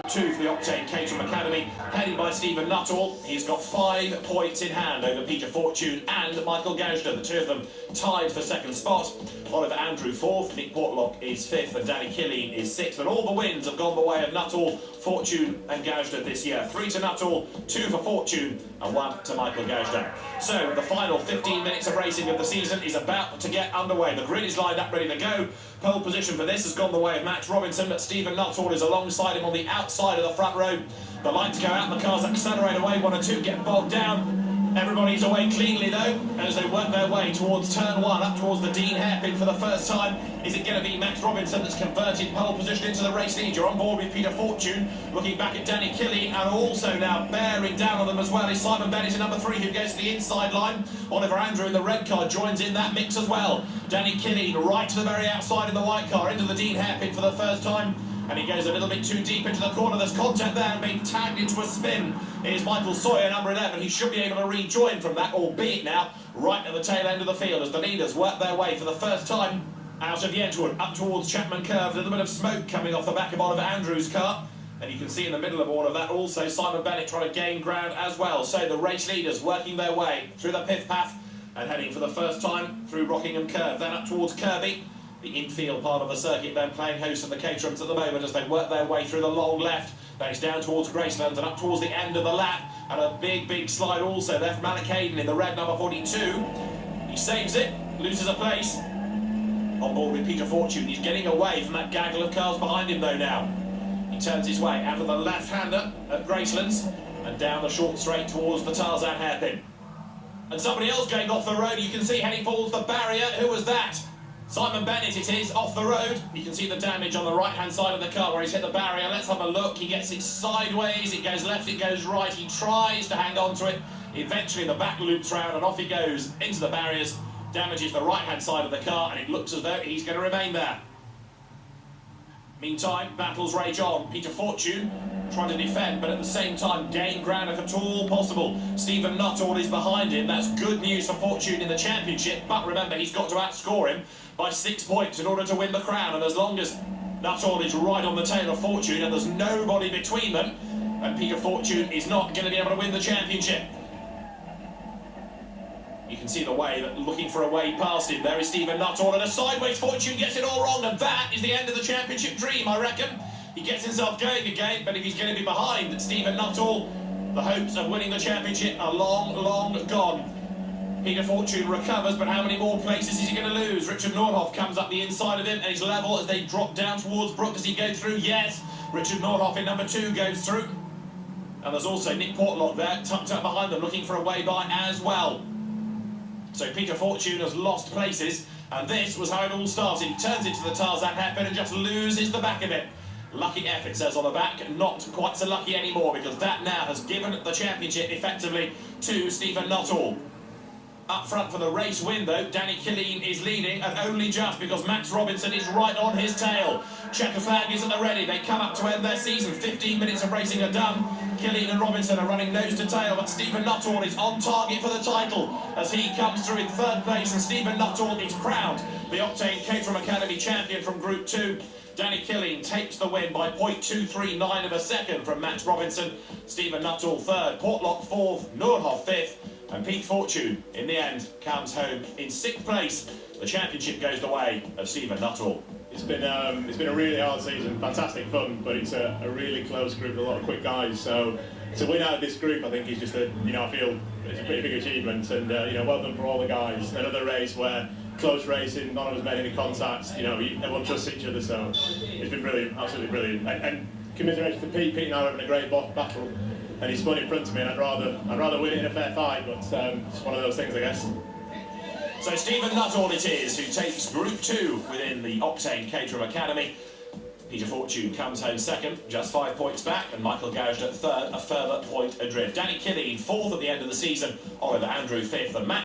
2 for the Octane Caterham Academy, headed by Stephen Nuttall. He's got 5 points in hand over Peter Fortune and Michael Gausder, the two of them tied for second spot. Oliver Andrew 4th, Nick Portlock is 5th, and Danny Killeen is 6th. And all the wins have gone the way of Nuttall, Fortune and Gausder this year. 3 to Nuttall, 2 for Fortune and 1 to Michael Gausder. So the final 15 minutes of racing of the season is about to get underway. The grid is lined up ready to go. Pole position for this has gone the way of Max Robinson, but Stephen Nuttall is alongside him on the outside of the front row. The lights go out, the cars accelerate away, 1 or 2 get bogged down. Everybody's away cleanly though, as they work their way towards turn 1, up towards the Dean hairpin for the first time. Is it going to be Max Robinson that's converted pole position into the race lead? You're on board with Peter Fortune, looking back at Danny Killeen, and also now bearing down on them as well is Simon Bennett in number 3, who goes to the inside line. Oliver Andrew in the red car joins in that mix as well. Danny Killeen right to the very outside in the white car, into the Dean hairpin for the first time. And he goes a little bit too deep into the corner. There's contact there and being tagged into a spin is Michael Sawyer, number 11. He should be able to rejoin from that, albeit now right at the tail end of the field as the leaders work their way for the first time out of Yentwood up towards Chapman Curve. A little bit of smoke coming off the back of Oliver Andrews' car. And you can see in the middle of all of that also Simon Bennett trying to gain ground as well. So the race leaders working their way through the pith path and heading for the first time through Rockingham Curve, then up towards Kirby. The infield part of the circuit then playing host of the Caterhams at the moment as they work their way through the long left. Then it's down towards Gracelands and up towards the end of the lap. And a big slide also there from Alec Hayden in the red number 42. He saves it, loses a place. On board with Peter Fortune. He's getting away from that gaggle of cars behind him though now. He turns his way out of the left-hander at Gracelands and down the short straight towards the Tarzan hairpin. And somebody else going off the road, you can see heading towards the barrier. Who was that? Simon Bennett it is, off the road. You can see the damage on the right-hand side of the car where he's hit the barrier. Let's have a look. He gets it sideways, it goes left, it goes right. He tries to hang on to it. Eventually the back loops round and off he goes into the barriers. Damages the right-hand side of the car and it looks as though he's going to remain there. Meantime, battles rage on. Peter Fortune trying to defend, but at the same time gain ground if at all possible. Stephen Nuttall is behind him. That's good news for Fortune in the championship, but remember he's got to outscore him by 6 points in order to win the crown, and as long as Nuttall is right on the tail of Fortune and there's nobody between them, and Peter Fortune is not going to be able to win the championship. You can see the way that looking for a way past him. There is Stephen Nuttall, and a sideways Fortune gets it all wrong, and that is the end of the championship dream, I reckon. He gets himself going again, but if he's going to be behind Stephen Nuttall, the hopes of winning the championship are long gone. Peter Fortune recovers, but how many more places is he going to lose? Richard Nordhoff comes up the inside of him, and he's level as they drop down towards Brook. Does he go through? Yes. Richard Nordhoff in number 2 goes through. And there's also Nick Portlock there, tucked up behind them, looking for a way by as well. So Peter Fortune has lost places, and this was how it all started. He turns into the Tarzan hairpin and just loses the back of it. Lucky F, it says on the back, not quite so lucky anymore, because that now has given the championship effectively to Stephen Nuttall. Up front for the race win though, Danny Killeen is leading, and only just because Max Robinson is right on his tail. Checker flag is at the ready, they come up to end their season. 15 minutes of racing are done. Killeen and Robinson are running nose to tail, but Stephen Nuttall is on target for the title as he comes through in 3rd place, and Stephen Nuttall is crowned the Octane Caterham Academy champion from Group 2. Danny Killeen takes the win by 0.239 of a second from Max Robinson. Stephen Nuttall 3rd, Portlock 4th, Nordhoff 5th, and Pete Fortune, in the end, comes home in 6th place. The championship goes the way of Stephen Nuttall. It's been a really hard season, fantastic fun, but it's a really close group, a lot of quick guys. So to win out of this group, I think is just I feel it's a pretty big achievement, and well done for all the guys. Another race where close racing, none of us made any contacts. Everyone trusts each other, so it's been brilliant, absolutely brilliant. And commiserations to Pete. Pete and I are having a great battle, and he's spun in front of me, and I'd rather win it in a fair fight, but it's one of those things, I guess. So Stephen Nuttall it is who takes Group 2 within the Octane Caterham Academy. Peter Fortune comes home 2nd, just 5 points back, and Michael Gausder 3rd, a further point adrift. Danny Killeen 4th at the end of the season, Oliver Andrew 5th, and Max